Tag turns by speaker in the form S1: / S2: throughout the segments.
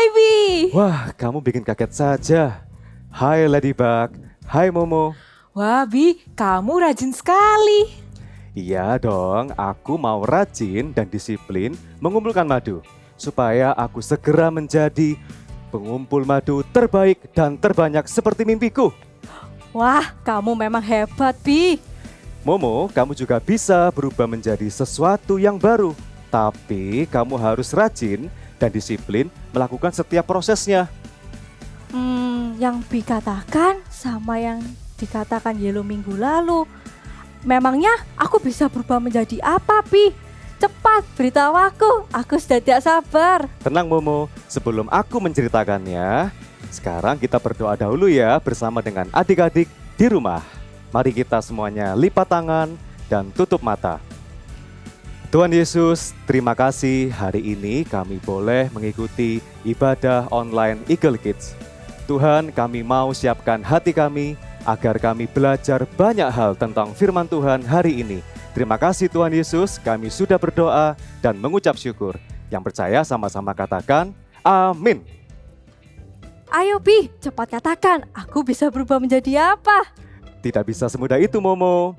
S1: Hai Bi.
S2: Wah, kamu bikin kaget saja. Hai Ladybug, hai Momo.
S1: Wah Bi, kamu rajin sekali.
S2: Iya dong, aku mau rajin dan disiplin mengumpulkan madu. Supaya aku segera menjadi pengumpul madu terbaik dan terbanyak seperti mimpiku.
S3: Wah, kamu memang hebat, Bi.
S2: Momo, kamu juga bisa berubah menjadi sesuatu yang baru. Tapi kamu harus rajin dan disiplin melakukan setiap prosesnya.
S3: Yang Bi katakan sama yang dikatakan Yellow minggu lalu. Memangnya aku bisa berubah menjadi apa, Bi? Cepat beritahu aku sudah tidak sabar.
S2: Tenang Momo, sebelum aku menceritakannya, sekarang kita berdoa dahulu ya bersama dengan adik-adik di rumah. Mari kita semuanya lipat tangan dan tutup mata. Tuhan Yesus, terima kasih hari ini kami boleh mengikuti ibadah online Eagle Kids. Tuhan, kami mau siapkan hati kami agar kami belajar banyak hal tentang firman Tuhan hari ini. Terima kasih Tuhan Yesus, kami sudah berdoa dan mengucap syukur. Yang percaya sama-sama katakan, amin.
S3: Ayo, Bi, cepat katakan, aku bisa berubah menjadi apa?
S2: Tidak bisa semudah itu Momo.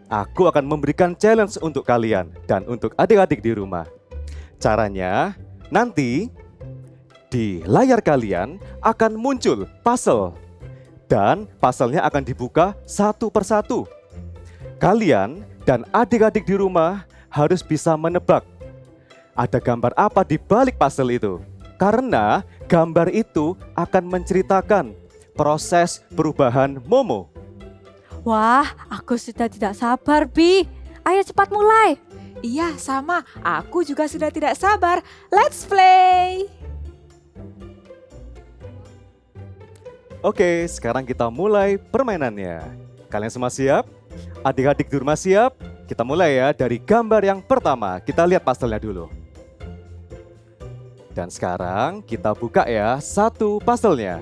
S2: Aku akan memberikan challenge untuk kalian dan untuk adik-adik di rumah. Caranya, nanti di layar kalian akan muncul puzzle. Dan puzzle-nya akan dibuka satu persatu. Kalian dan adik-adik di rumah harus bisa menebak ada gambar apa di balik puzzle itu. Karena gambar itu akan menceritakan proses perubahan Momo.
S3: Wah, aku sudah tidak sabar, Bi. Ayo cepat mulai.
S1: Iya sama, aku juga sudah tidak sabar. Let's play.
S2: Oke, sekarang kita mulai permainannya. Kalian semua siap? Adik-adik di rumah siap? Kita mulai ya dari gambar yang pertama. Kita lihat puzzle-nya dulu. Dan sekarang kita buka ya satu puzzle-nya.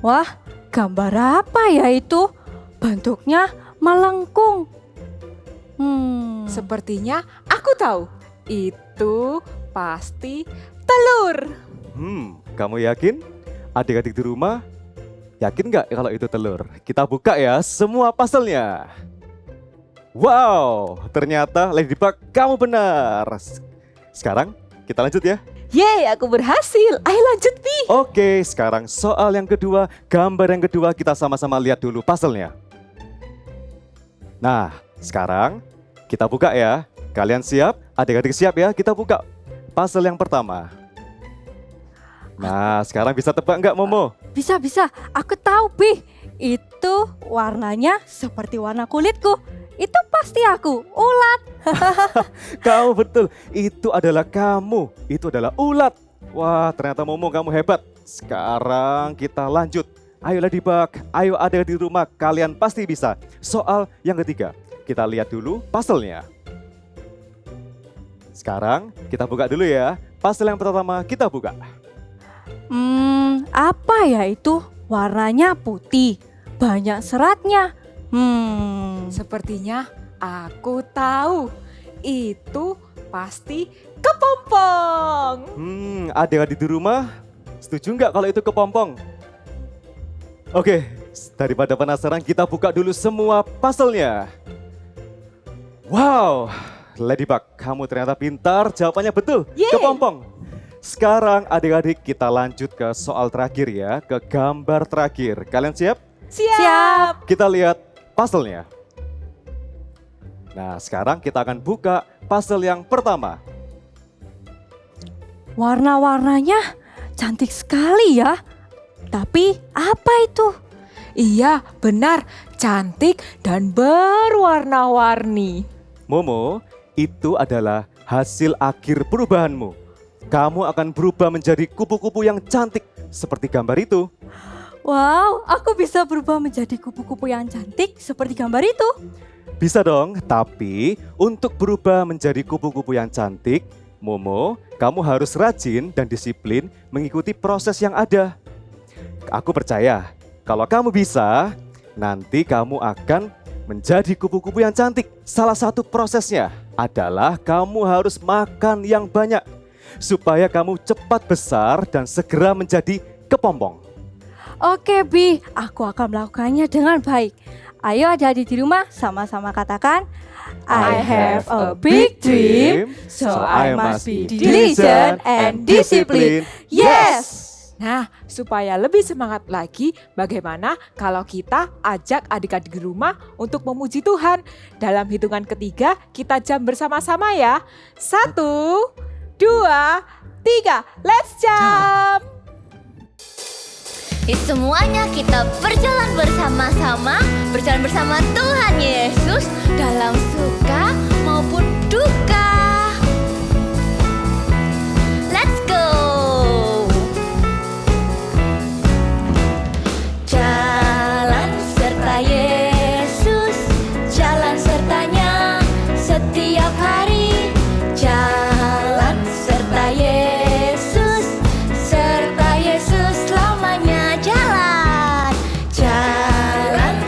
S3: Wah, gambar apa ya itu? Bentuknya melengkung.
S1: Sepertinya aku tahu. Itu pasti telur.
S2: Kamu yakin? Adik-adik di rumah, yakin nggak kalau itu telur? Kita buka ya semua puzzle-nya. Wow, ternyata Ladybug kamu benar. Sekarang kita lanjut ya.
S1: Yeay, aku berhasil. Ayo lanjut, Bi.
S2: Oke, sekarang soal yang kedua, gambar yang kedua kita sama-sama lihat dulu puzzle-nya. Nah, sekarang kita buka ya. Kalian siap? Adik-adik siap ya? Kita buka puzzle yang pertama. Nah, sekarang bisa tebak nggak Momo?
S3: Bisa. Aku tahu, Bi. Itu warnanya seperti warna kulitku. Itu pasti aku, ulat.
S2: Kamu betul, itu adalah kamu. Itu adalah ulat. Wah, ternyata Momo kamu hebat. Sekarang kita lanjut. Ayo Ladybug, ayo ada di rumah, kalian pasti bisa. Soal yang ketiga, kita lihat dulu puzzle-nya. Sekarang kita buka dulu ya. Puzzle yang pertama kita buka.
S3: Apa ya itu? Warnanya putih, banyak seratnya.
S1: Sepertinya aku tahu. Itu pasti kepompong.
S2: Adik-adik di rumah, setuju nggak kalau itu kepompong? Oke, daripada penasaran kita buka dulu semua puzzle-nya. Wow, Ladybug, kamu ternyata pintar, jawabannya betul,
S1: Yeay.
S2: kepompong. Sekarang adik-adik kita lanjut ke soal terakhir ya, ke gambar terakhir. Kalian siap?
S1: Siap.
S2: Kita lihat puzzle-nya. Nah, sekarang kita akan buka puzzle yang pertama.
S3: Warna-warnanya cantik sekali ya. Tapi apa itu?
S1: Iya, benar. Cantik dan berwarna-warni.
S2: Momo, itu adalah hasil akhir perubahanmu. Kamu akan berubah menjadi kupu-kupu yang cantik seperti gambar itu.
S3: Wow, aku bisa berubah menjadi kupu-kupu yang cantik seperti gambar itu.
S2: Bisa dong, tapi untuk berubah menjadi kupu-kupu yang cantik, Momo, kamu harus rajin dan disiplin mengikuti proses yang ada. Aku percaya, kalau kamu bisa, nanti kamu akan menjadi kupu-kupu yang cantik. Salah satu prosesnya adalah kamu harus makan yang banyak. supaya kamu cepat besar dan segera menjadi kepompong.
S3: Oke Bi, aku akan melakukannya dengan baik. Ayo adik-adik di rumah sama-sama katakan, I have a big dream, so I must be diligent and disciplined. Yes!
S1: Nah, supaya lebih semangat lagi, bagaimana kalau kita ajak adik-adik di rumah untuk memuji Tuhan? Dalam hitungan ketiga, kita jam bersama-sama ya. 1, 2, 3, let's jump!
S4: Semuanya kita berjalan bersama-sama, berjalan bersama Tuhan Yesus dalam suka maupun duka. Let's go! Jalan serta Yesus, jalan sertanya setiap hari. Jalan serta Yesus, serta Yesus selamanya. Jalan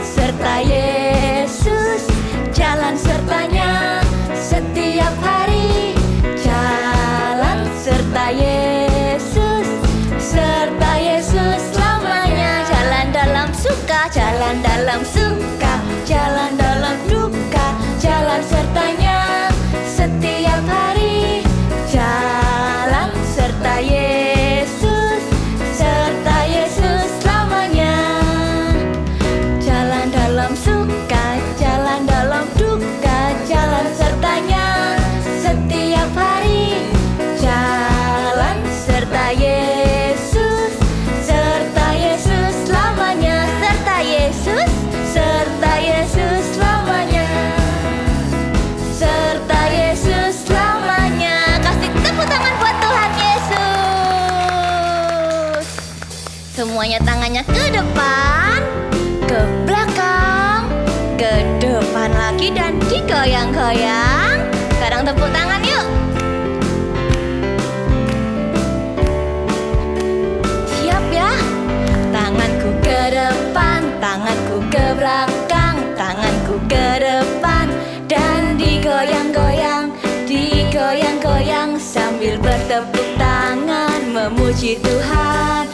S4: serta Yesus, jalan sertanya setiap hari. Jalan serta Yesus, serta Yesus selamanya. Jalan dalam suka, jalan dalam suka, jalan dalam duka, jalan sertanya setiap hari. Jalan serta Yesus, serta Yesus selamanya. Jalan dalam suka, jalan dalam duka, jalan sertanya setiap hari. Jalan serta Yesus, serta Yesus selamanya. Serta Yesus, serta Yesus selamanya. Serta Yesus selamanya. Kasih tepuk tangan buat Tuhan Yesus. Semuanya tangannya ke depan, ke belakang, ke depan lagi dan digoyang-goyang. Sekarang tepuk tangan yuk. Siap ya? Tanganku ke depan, tanganku ke belakang, tanganku ke depan dan digoyang-goyang, digoyang-goyang sambil bertepuk tangan memuji Tuhan.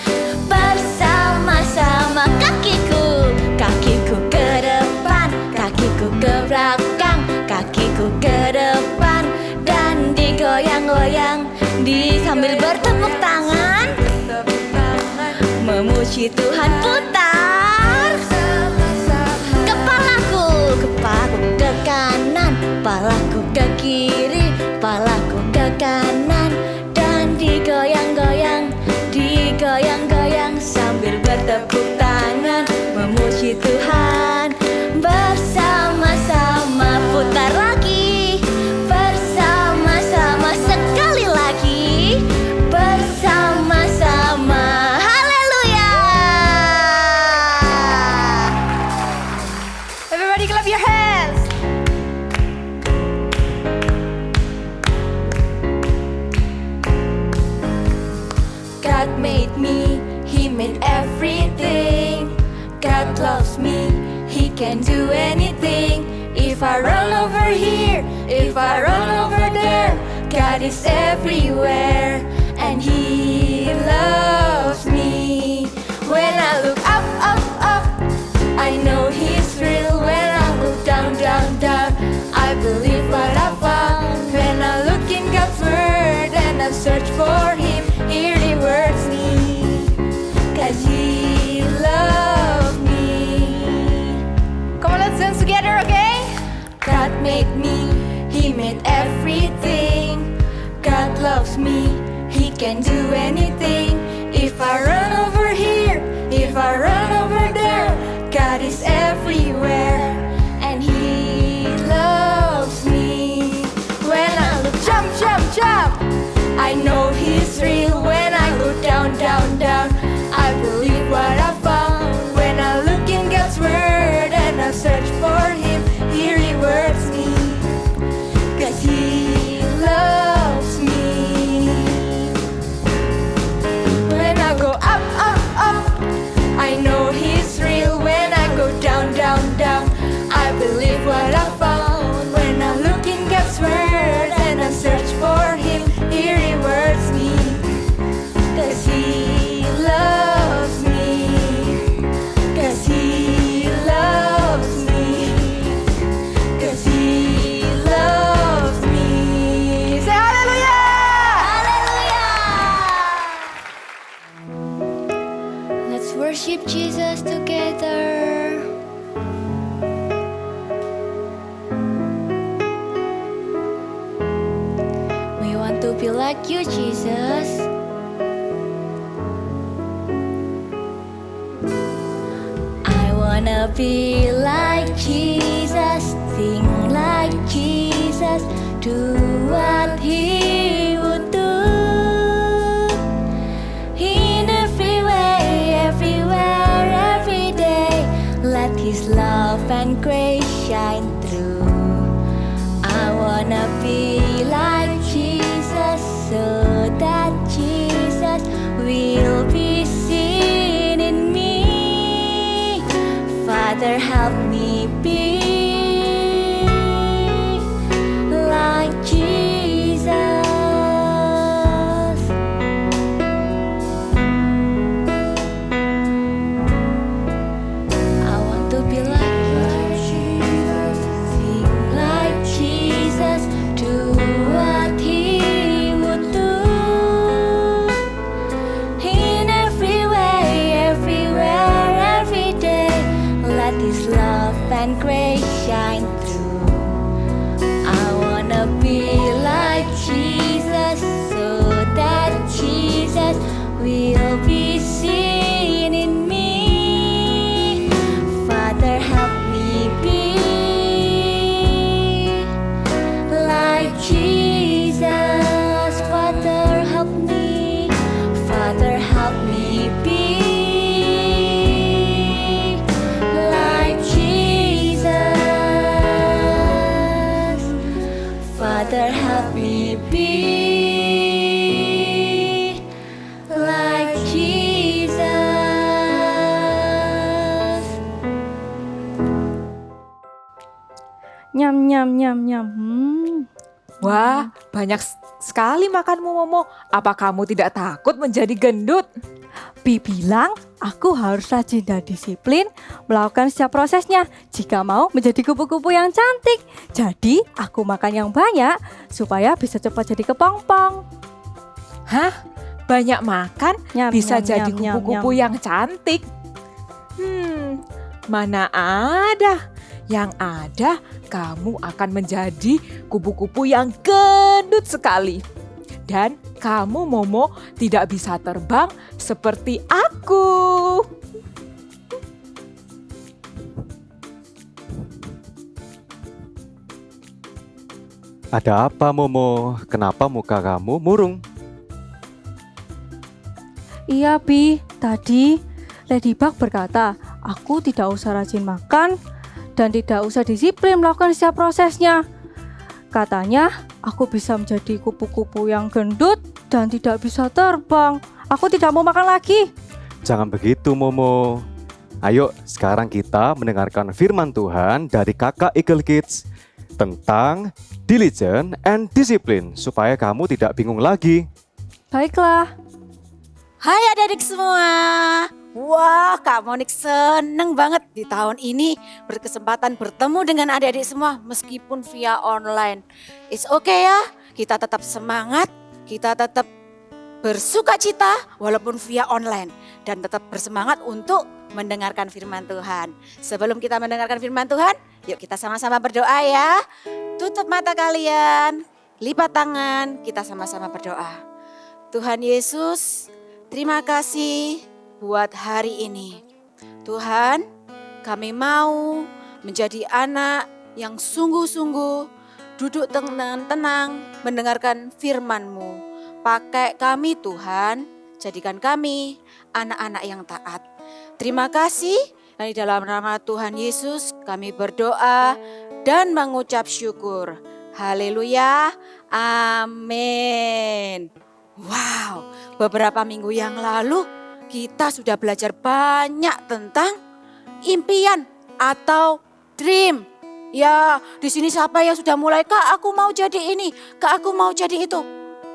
S4: Bersama-sama kakiku, kakiku ke depan, kakiku ke belakang, kakiku ke depan dan digoyang-goyang sambil bertepuk tangan memuji Tuhan. Putar kepalaku, kepalaku ke kanan, kepalaku ke kiri, kepalaku ke kanan dan digoyang-goyang, digoyang-goyang sambil bertepuk tangan memuji Tuhan. Bersama-sama putar lagi, bersama-sama sekali lagi, bersama-sama. Haleluya!
S3: Everybody clap your hands.
S4: God made me, He made everything. God loves me, He can do anything. If I run over here, if I run over there, God is everywhere and He loves me. When I look up, up, up, I know He's real. When I look down, down, down, I believe what I found. When I look in God's word and I search for Him, He rewards me, 'cause He loves me.
S3: Come on, let's dance together, okay?
S4: God made me, He made everything. God loves me, He can do anything. If I run over here, if I run over there, God is everywhere and He loves me. When I look jump, jump, jump, I know He's real. When I look down, down, down, I believe what I found. When I look in God's word and I search for Him, He rewards me, 'cause He loves me. When I go up, up, up, I know He's real. When I go down, down, down, I believe what I found. When I look in God's word and I search for Him, He rewards worship Jesus together. We want to be like you, Jesus. I wanna be like Jesus, think like Jesus, do what He would do. In every way, everywhere, every day, let His love and grace shine through. I wanna be like Jesus, so that Jesus will be seen in me. Father, help me be like Jesus. I want to be like Jesus, think like Jesus, do what He would do. In every way, everywhere, every day, let His love and grace shine through. I wanna be like Jesus, so that Jesus will be seen in me. Father, help me be like Jesus. Father, help me. Father, help me be like Jesus. Father, help me be like Jesus.
S3: Nyam nyam nyam nyam.
S1: Wah, banyak sekali makanmu Momo. Apa kamu tidak takut menjadi gendut?
S3: Bi bilang aku harus rajin dan disiplin melakukan setiap prosesnya jika mau menjadi kupu-kupu yang cantik. Jadi aku makan yang banyak supaya bisa cepat jadi kepompong.
S1: Hah? Banyak makan
S3: Nyam,
S1: bisa
S3: nyam,
S1: jadi
S3: nyam, nyam,
S1: kupu-kupu
S3: nyam.
S1: yang cantik? Mana ada. Yang ada kamu akan menjadi kupu-kupu yang gendut sekali. Dan kamu Momo tidak bisa terbang seperti aku.
S2: Ada apa Momo? Kenapa muka kamu murung?
S3: Iya Bi, tadi Ladybug berkata aku tidak usah rajin makan dan tidak usah disiplin melakukan setiap prosesnya. Katanya aku bisa menjadi kupu-kupu yang gendut dan tidak bisa terbang. Aku tidak mau makan lagi.
S2: Jangan begitu Momo. Ayo sekarang kita mendengarkan firman Tuhan dari kakak Eagle Kids tentang diligent and discipline supaya kamu tidak bingung lagi.
S3: Baiklah.
S5: Hai adik-adik semua. Wah, Kak Monik seneng banget di tahun ini berkesempatan bertemu dengan adik-adik semua meskipun via online. It's okay ya, kita tetap semangat, kita tetap bersuka cita walaupun via online. Dan tetap bersemangat untuk mendengarkan firman Tuhan. Sebelum kita mendengarkan firman Tuhan, yuk kita sama-sama berdoa ya. Tutup mata kalian, lipat tangan, kita sama-sama berdoa. Tuhan Yesus, terima kasih buat hari ini. Tuhan, kami mau menjadi anak yang sungguh-sungguh duduk tenang mendengarkan firman-Mu. Pakai kami Tuhan, jadikan kami anak-anak yang taat. Terima kasih, dan di dalam nama Tuhan Yesus kami berdoa dan mengucap syukur. Haleluya, amin. Wow, beberapa minggu yang lalu kita sudah belajar banyak tentang impian atau dream. Ya, di sini siapa yang sudah mulai, Kak aku mau jadi ini, Kak aku mau jadi itu.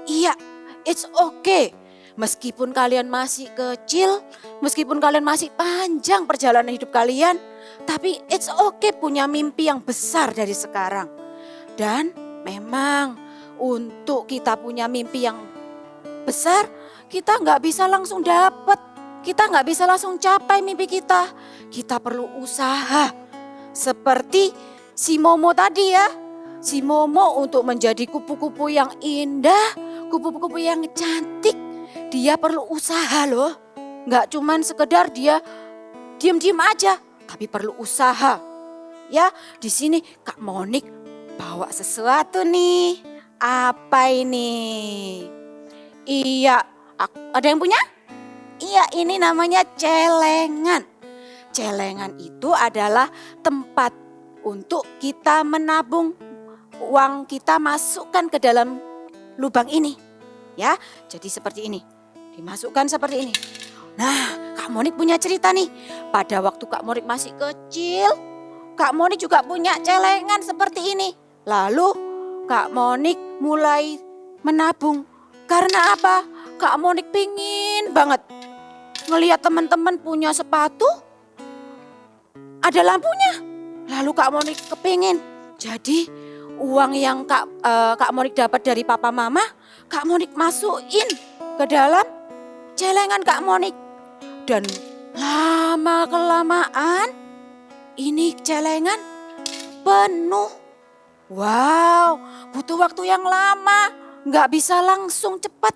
S5: Iya, it's okay. Meskipun kalian masih kecil, meskipun kalian masih panjang perjalanan hidup kalian, tapi it's okay punya mimpi yang besar dari sekarang. Dan memang untuk kita punya mimpi yang besar, kita nggak bisa langsung dapat. kita nggak bisa langsung capai mimpi kita. Kita perlu usaha. Seperti si Momo tadi ya. Si Momo untuk menjadi kupu-kupu yang indah, kupu-kupu yang cantik. Dia perlu usaha loh. Nggak cuman sekedar dia diem-diem aja, tapi perlu usaha. Ya, di sini Kak Monik bawa sesuatu nih. Apa ini? Iya, ada yang punya? Iya, ini namanya celengan. Celengan itu adalah tempat untuk kita menabung uang kita, masukkan ke dalam lubang ini. Ya, jadi seperti ini. Dimasukkan seperti ini. Nah, Kak Monik punya cerita nih. Pada waktu Kak Monik masih kecil, Kak Monik juga punya celengan seperti ini. Lalu Kak Monik mulai menabung. Karena apa? Kak Monik pingin banget ngelihat teman-teman punya sepatu, ada lampunya. Lalu Kak Monik kepingin. Jadi uang yang Kak Monik dapat dari papa mama, Kak Monik masukin ke dalam celengan Kak Monik. Dan lama-kelamaan ini celengan penuh. Wow, butuh waktu yang lama. Nggak bisa langsung cepat.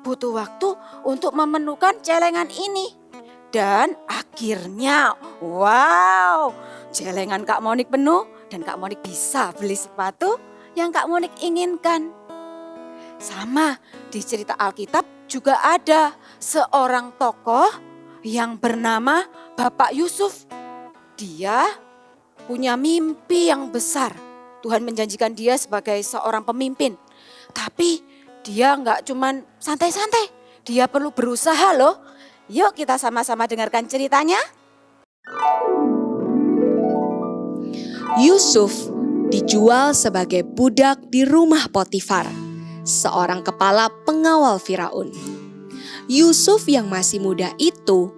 S5: Butuh waktu untuk memenuhkan celengan ini. Dan akhirnya, wow, celengan Kak Monik penuh dan Kak Monik bisa beli sepatu yang Kak Monik inginkan. Sama di cerita Alkitab juga ada seorang tokoh yang bernama Bapak Yusuf. Dia punya mimpi yang besar. Tuhan menjanjikan dia sebagai seorang pemimpin. Tapi dia nggak cuman santai-santai, dia perlu berusaha loh. Yuk kita sama-sama dengarkan ceritanya.
S6: Yusuf dijual sebagai budak di rumah Potifar, seorang kepala pengawal Firaun. Yusuf yang masih muda itu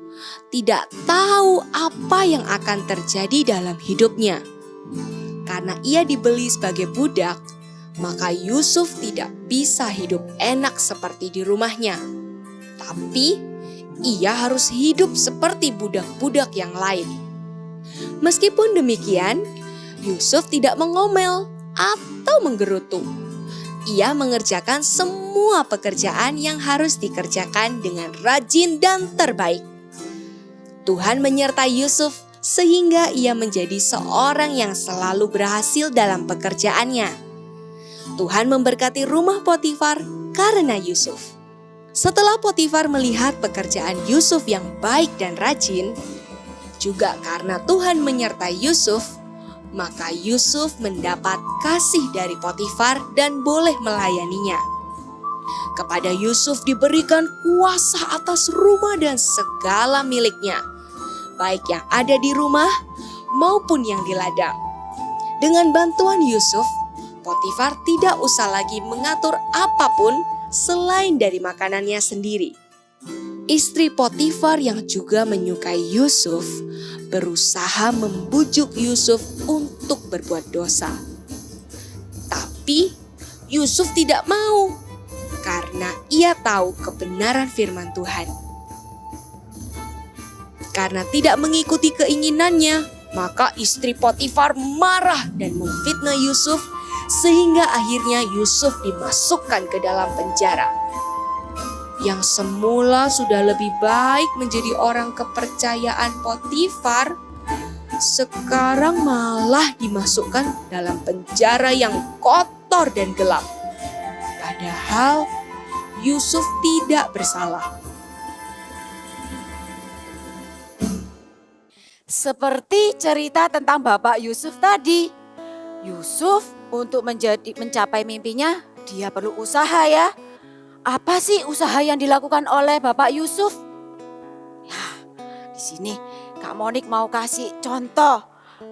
S6: tidak tahu apa yang akan terjadi dalam hidupnya. Karena ia dibeli sebagai budak, maka Yusuf tidak bisa hidup enak seperti di rumahnya. Tapi ia harus hidup seperti budak-budak yang lain. Meskipun demikian, Yusuf tidak mengomel atau menggerutu. Ia mengerjakan semua pekerjaan yang harus dikerjakan dengan rajin dan terbaik. Tuhan menyertai Yusuf sehingga ia menjadi seorang yang selalu berhasil dalam pekerjaannya. Tuhan memberkati rumah Potifar karena Yusuf. Setelah Potifar melihat pekerjaan Yusuf yang baik dan rajin, juga karena Tuhan menyertai Yusuf, maka Yusuf mendapat kasih dari Potifar dan boleh melayaninya. Kepada Yusuf diberikan kuasa atas rumah dan segala miliknya, baik yang ada di rumah maupun yang di ladang. Dengan bantuan Yusuf, Potifar tidak usah lagi mengatur apapun selain dari makanannya sendiri. Istri Potifar yang juga menyukai Yusuf berusaha membujuk Yusuf untuk berbuat dosa. Tapi Yusuf tidak mau karena ia tahu kebenaran firman Tuhan. Karena tidak mengikuti keinginannya, maka istri Potifar marah dan memfitnah Yusuf sehingga akhirnya Yusuf dimasukkan ke dalam penjara. Yang semula sudah lebih baik menjadi orang kepercayaan Potifar, sekarang malah dimasukkan dalam penjara yang kotor dan gelap. Padahal Yusuf tidak bersalah.
S5: Seperti cerita tentang Bapak Yusuf tadi. Yusuf untuk mencapai mimpinya, dia perlu usaha ya. Apa sih usaha yang dilakukan oleh Bapak Yusuf? Ya, di sini Kak Monik mau kasih contoh.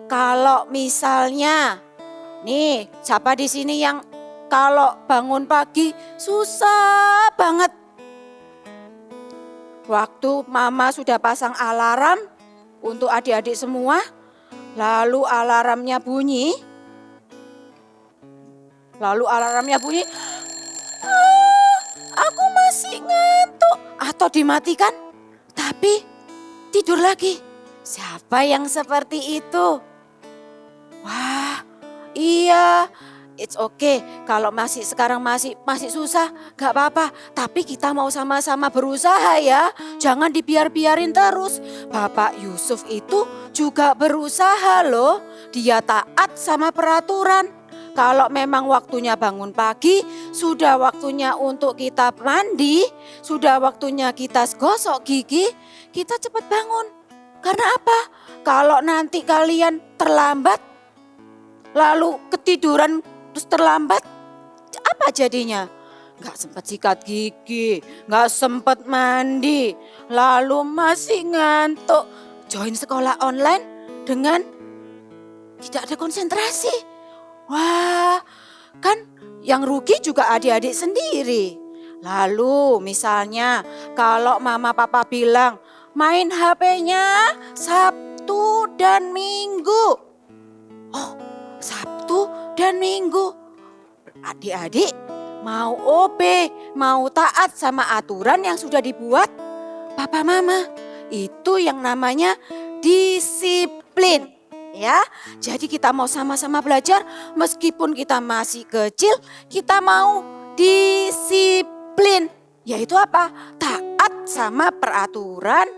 S5: Kalau misalnya, nih siapa di sini yang kalau bangun pagi susah banget. Waktu mama sudah pasang alarm untuk adik-adik semua, lalu alarmnya bunyi. Aku masih ngantuk. Atau dimatikan. Tapi tidur lagi. Siapa yang seperti itu? Wah, iya. It's okay kalau sekarang masih susah, gak apa-apa. Tapi kita mau sama-sama berusaha ya. Jangan dibiar-biarin terus. Bapak Yusuf itu juga berusaha loh. Dia taat sama peraturan. Kalau memang waktunya bangun pagi, sudah waktunya untuk kita mandi, sudah waktunya kita gosok gigi, kita cepat bangun. Karena apa? Kalau nanti kalian terlambat, lalu ketiduran terus terlambat, apa jadinya? Gak sempat sikat gigi, gak sempat mandi, lalu masih ngantuk. Join sekolah online dengan tidak ada konsentrasi. Wah, kan yang rugi juga adik-adik sendiri. Lalu misalnya kalau mama papa bilang main HP-nya Sabtu dan Minggu. Oh, Sabtu dan Minggu. Adik-adik mau OB, mau taat sama aturan yang sudah dibuat papa mama. Itu yang namanya disiplin. Ya, jadi kita mau sama-sama belajar meskipun kita masih kecil, kita mau disiplin. Yaitu apa? Taat sama peraturan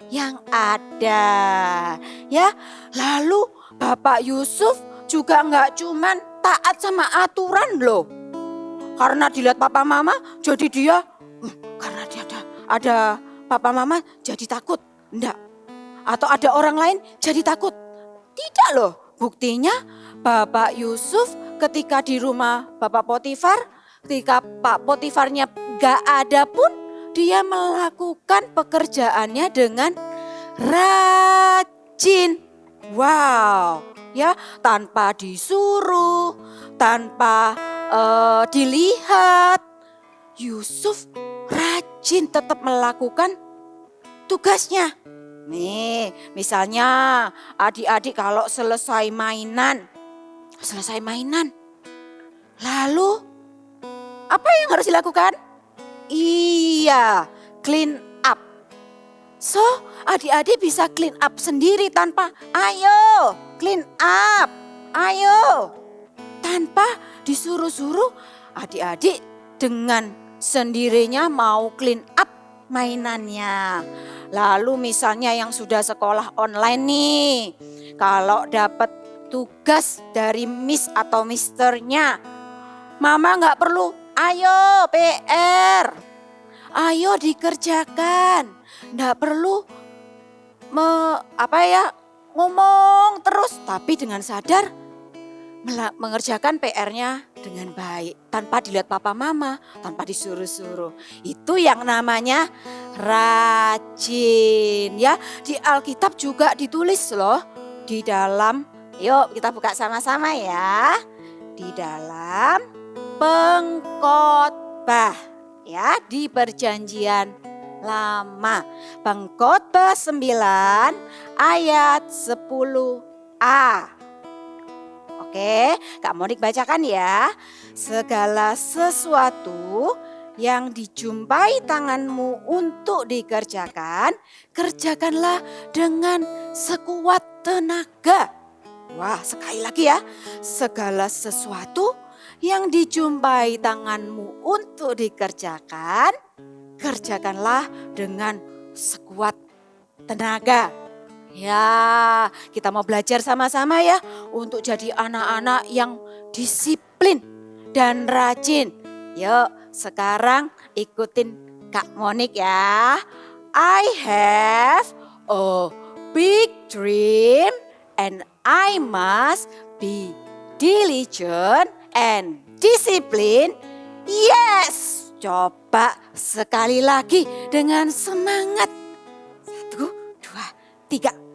S5: yang ada. Ya, lalu Bapak Yusuf juga nggak cuman taat sama aturan loh. Karena dilihat papa mama jadi dia, karena dia ada papa mama jadi takut. Enggak. Atau ada orang lain jadi takut. Tidak loh. Buktinya Bapak Yusuf ketika di rumah Bapak Potifar, ketika Pak Potifarnya gak ada pun, dia melakukan pekerjaannya dengan rajin. Wow, ya, tanpa disuruh, tanpa dilihat. Yusuf rajin tetap melakukan tugasnya. Nih, misalnya adik-adik kalau selesai mainan, lalu apa yang harus dilakukan? Iya, clean up. So, adik-adik bisa clean up sendiri tanpa ayo, clean up, ayo. Tanpa disuruh-suruh, adik-adik dengan sendirinya mau clean up mainannya. Lalu misalnya yang sudah sekolah online nih, kalau dapat tugas dari miss atau misternya, mama nggak perlu, ayo PR, ayo dikerjakan, nggak perlu ngomong terus, tapi dengan sadar mengerjakan PR-nya dengan baik, tanpa dilihat papa mama, tanpa disuruh-suruh. Itu yang namanya rajin ya. Di Alkitab juga ditulis loh, di dalam, yuk kita buka sama-sama ya. Di dalam Pengkhotbah ya, di Perjanjian Lama. Pengkhotbah 9 ayat 10a. Oke, Kak Monik bacakan ya. Segala sesuatu yang dijumpai tanganmu untuk dikerjakan, kerjakanlah dengan sekuat tenaga. Wah, sekali lagi ya. Segala sesuatu yang dijumpai tanganmu untuk dikerjakan, kerjakanlah dengan sekuat tenaga. Ya, kita mau belajar sama-sama ya untuk jadi anak-anak yang disiplin dan rajin. Yuk, sekarang ikutin Kak Monik ya. I have a big dream and I must be diligent and discipline. Yes, coba sekali lagi dengan semangat. 1, 2, 3.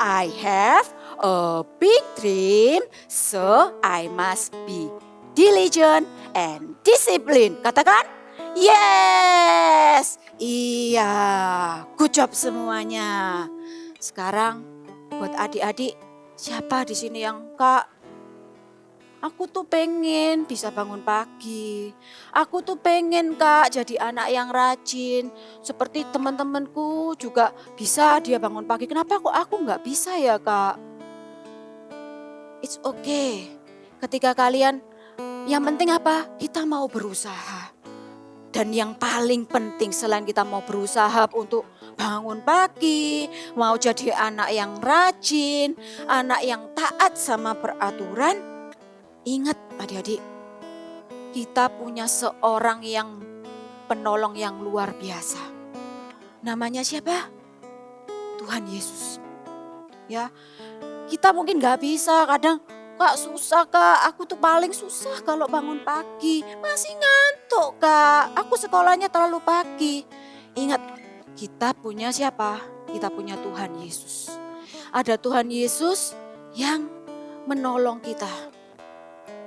S5: I have a big dream, so I must be diligent and discipline. Katakan, yes. Iya, good job semuanya. Sekarang buat adik-adik, siapa di sini yang Kak Aku tuh pengen bisa bangun pagi. Aku tuh pengen Kak jadi anak yang rajin. Seperti teman-temanku juga bisa dia bangun pagi. Kenapa kok aku nggak bisa ya Kak? It's okay. Ketika kalian, yang penting apa? Kita mau berusaha. Dan yang paling penting selain kita mau berusaha untuk bangun pagi, mau jadi anak yang rajin, anak yang taat sama peraturan, ingat adik-adik, kita punya seorang yang penolong yang luar biasa. Namanya siapa? Tuhan Yesus. Ya, kita mungkin gak bisa, kadang Kak susah Kak, aku tuh paling susah kalau bangun pagi. Masih ngantuk Kak, aku sekolahnya terlalu pagi. Ingat, kita punya siapa? Kita punya Tuhan Yesus. Ada Tuhan Yesus yang menolong kita.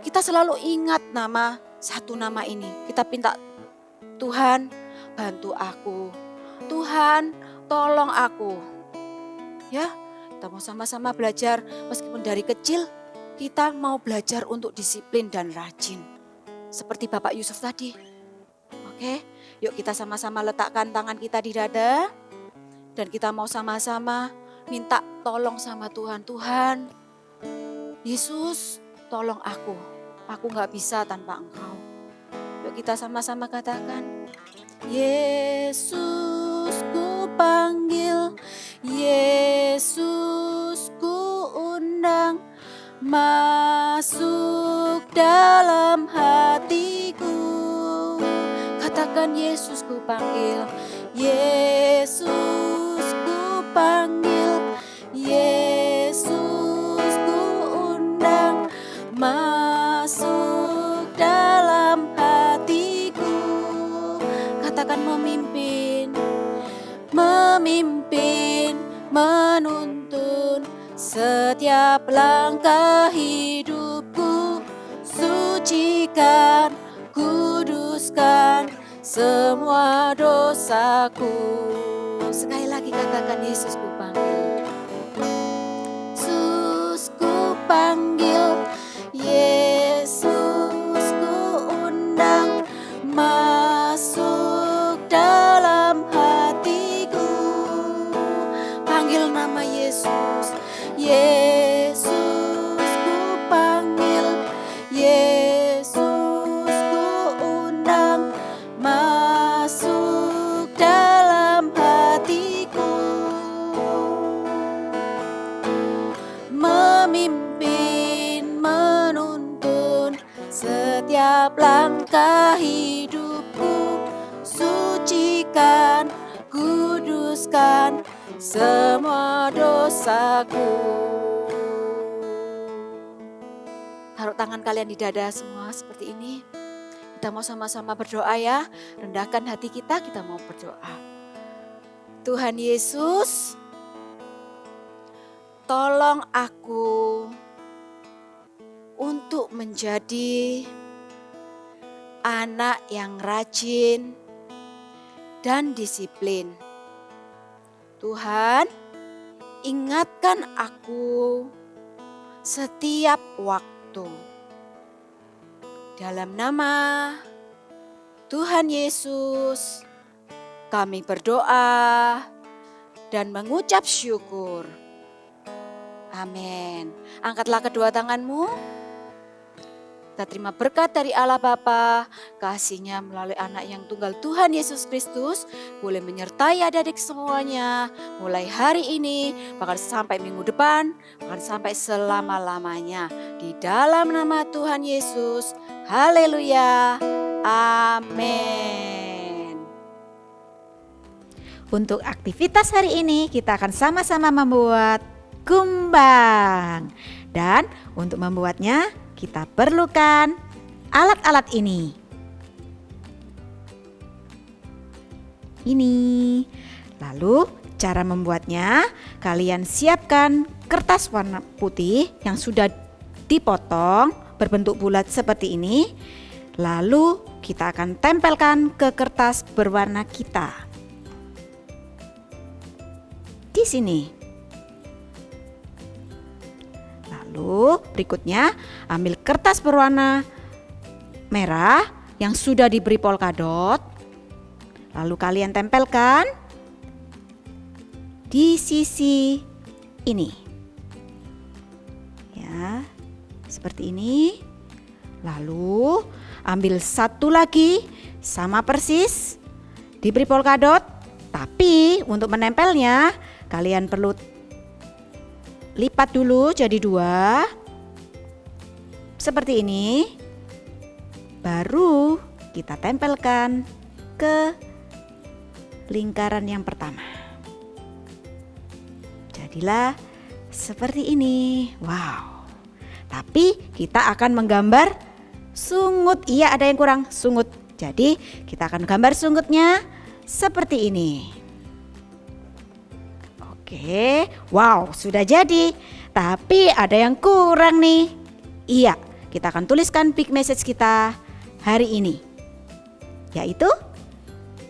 S5: Kita selalu ingat satu nama ini. Kita minta, Tuhan bantu aku. Tuhan tolong aku. Ya, kita mau sama-sama belajar meskipun dari kecil. Kita mau belajar untuk disiplin dan rajin. Seperti Bapak Yusuf tadi. Oke, yuk kita sama-sama letakkan tangan kita di dada. Dan kita mau sama-sama minta tolong sama Tuhan. Tuhan, Yesus tolong aku. Aku gak bisa tanpa Engkau. Yuk kita sama-sama katakan. Yesus ku panggil, Yesus ku undang. Masuk dalam hatiku. Katakan Yesus ku panggil, Yesus ku panggil, Yesus ku undang. Masuk dalam hatiku. Katakan memimpin, memimpin, menuntun setiap langkah hidupku. Sucikan, kuduskan semua dosaku. Sekali lagi katakan Yesus ku panggil. Yesus ku panggil, Yesus ku undang. Masuk dalam hatiku. Panggil nama Yesus. Yesus ku panggil, Yesus ku undang. Masuk dalam hatiku. Memimpin, menuntun setiap langkah hidupku. Sucikan, kuduskan semua dosaku. Taruh tangan kalian di dada semua seperti ini. Kita mau sama-sama berdoa ya. Rendahkan hati kita mau berdoa. Tuhan Yesus, tolong aku untuk menjadi anak yang rajin dan disiplin. Tuhan, ingatkan aku setiap waktu. Dalam nama Tuhan Yesus, kami berdoa dan mengucap syukur. Amin. Angkatlah kedua tanganmu. Kita terima berkat dari Allah Bapa, kasih-Nya melalui anak yang tunggal Tuhan Yesus Kristus, boleh menyertai adik-adik semuanya, mulai hari ini, bahkan sampai minggu depan, bahkan sampai selama-lamanya. Di dalam nama Tuhan Yesus, haleluya, amin.
S7: Untuk aktivitas hari ini kita akan sama-sama membuat kumbang. Dan untuk membuatnya kita perlukan alat-alat ini. Lalu cara membuatnya, kalian siapkan kertas warna putih yang sudah dipotong berbentuk bulat seperti ini. Lalu kita akan tempelkan ke kertas berwarna kita. Di sini. Lalu berikutnya ambil kertas berwarna merah yang sudah diberi polka dot. Lalu kalian tempelkan di sisi ini. Ya, seperti ini. Lalu ambil satu lagi sama persis diberi polka dot. Tapi untuk menempelnya kalian perlu lipat dulu jadi 2. Seperti ini. Baru kita tempelkan ke lingkaran yang pertama. Jadilah seperti ini. Wow. Tapi kita akan menggambar sungut. Iya, ada yang kurang, sungut. Jadi kita akan gambar sungutnya seperti ini. Oke, wow, sudah jadi. Tapi ada yang kurang nih. Iya, kita akan tuliskan big message kita hari ini, yaitu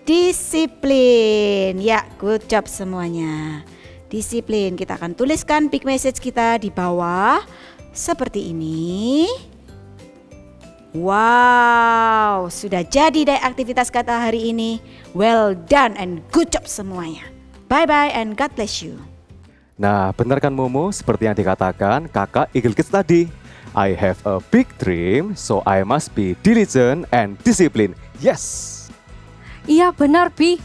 S7: disiplin. Ya, good job semuanya. Disiplin. Kita akan tuliskan big message kita di bawah seperti ini. Wow, sudah jadi deh aktivitas kata hari ini. Well done and good job semuanya. Bye-bye and God bless you.
S2: Nah, benar kan Momo? Seperti yang dikatakan kakak Eagle Kids tadi. I have a big dream, so I must be diligent and disciplined. Yes!
S3: Iya benar Bi,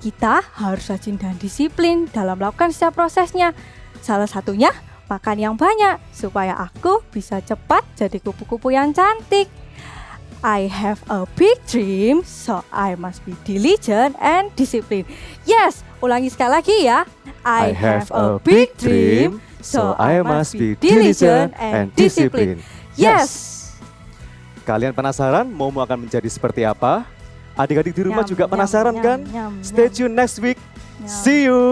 S3: kita harus rajin dan disiplin dalam melakukan setiap prosesnya. Salah satunya makan yang banyak supaya aku bisa cepat jadi kupu-kupu yang cantik. I have a big dream, so I must be diligent and disciplined. Yes, ulangi sekali lagi ya.
S2: I have a big dream, so I must be diligent and disciplined.
S3: Yes.
S2: Kalian penasaran Momo akan menjadi seperti apa? Adik-adik di rumah
S3: Nyam,
S2: juga
S3: nyam,
S2: penasaran
S3: nyam,
S2: kan?
S3: nyam,
S2: Stay
S3: nyam.
S2: tune next week.
S3: Nyam.
S2: See you.